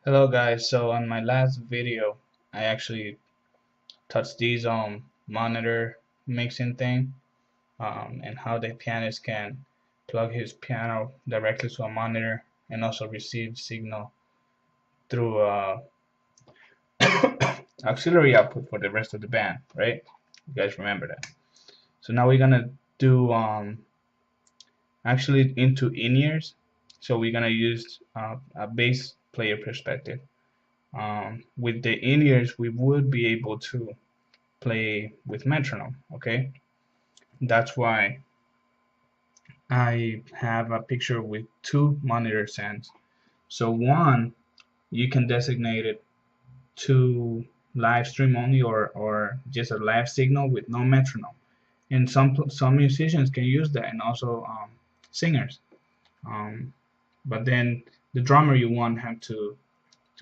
Hello guys, so on my last video I actually touched these monitor mixing thing and how the pianist can plug his piano directly to a monitor and also receive signal through auxiliary output for the rest of the band, right? You guys remember that. So now we're gonna do actually into in-ears. So we're gonna use a bass player perspective. With the in-ears we would be able to play with metronome, okay? That's why I have a picture with two monitor stands. So one, you can designate it to live stream only or just a live signal with no metronome. And some musicians can use that, and also singers. Um, but then the drummer you want him to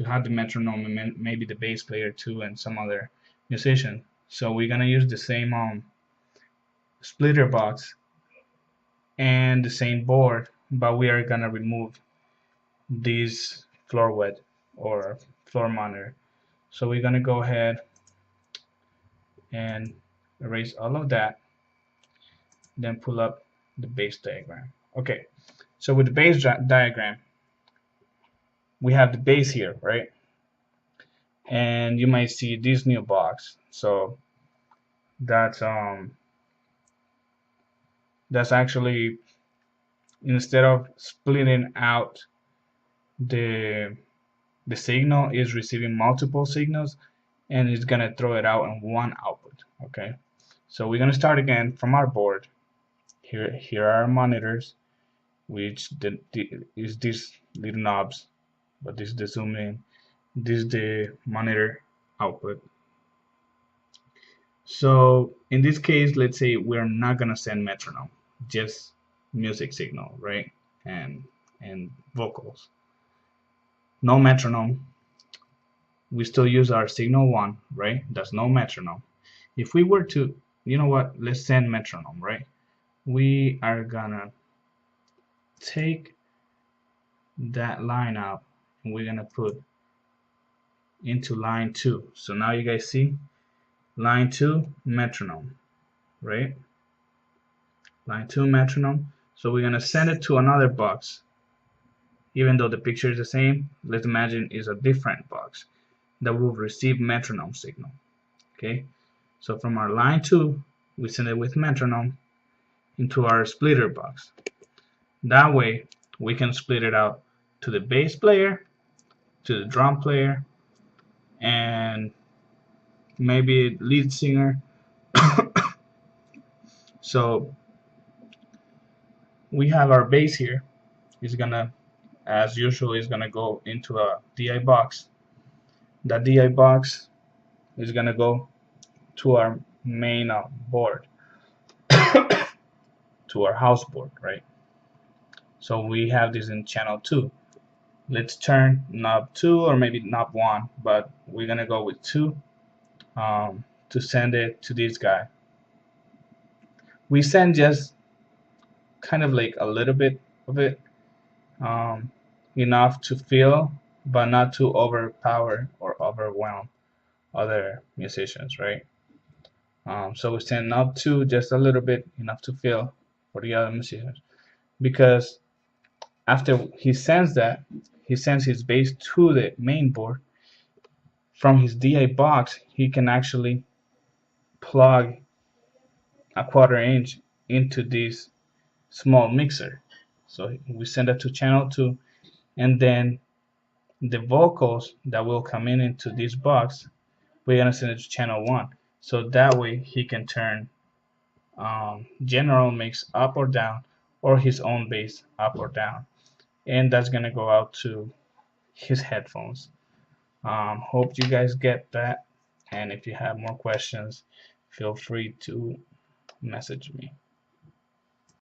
have the metronome, and maybe the bass player too, and some other musician. So we're gonna use the same splitter box and the same board, but we are gonna remove this floor wet or floor monitor. So we're gonna go ahead and erase all of that, then pull up the bass diagram. Okay, so with the bass diagram, we have the bass here, right? And you might see this new box. So that's that's actually, instead of splitting out the the signal, is receiving multiple signals and it's gonna throw it out in one output. Okay, so we're gonna start again from our board. Here are our monitors, which is these little knobs, but this is the zoom in, this is the monitor output. So in this case, let's say we're not gonna send metronome, just music signal, right? And vocals, no metronome. We still use our signal one, right? That's no metronome. If we were to, you know what, let's send metronome, right? We are gonna take that line out and we're gonna put into line 2. So now you guys see line 2 metronome, right? Line 2 metronome. So we're gonna send it to another box. Even though the picture is the same, let's imagine it's a different box that will receive metronome signal. Okay, so from our line 2 we send it with metronome into our splitter box. That way we can split it out to the bass player, to the drum player, and maybe lead singer. So we have our bass here. It's gonna, as usual, is gonna go into a DI box. That DI box is gonna go to our main board, to our house board, right? So we have this in channel 2. Let's turn knob 2 or maybe knob 1, but we're gonna go with 2 to send it to this guy. We send just kind of like a little bit of it, enough to feel, but not to overpower or overwhelm other musicians, right? So we send knob 2 just a little bit, enough to feel for the other musicians, because after he sends that, he sends his bass to the main board. From his DI box, he can actually plug a 1/4 inch into this small mixer. So we send it to channel 2, and then the vocals that will come in into this box, we're gonna send it to channel 1. So that way he can turn general mix up or down, or his own bass up or down, and that's gonna go out to his headphones. Hope you guys get that, and if you have more questions, feel free to message me.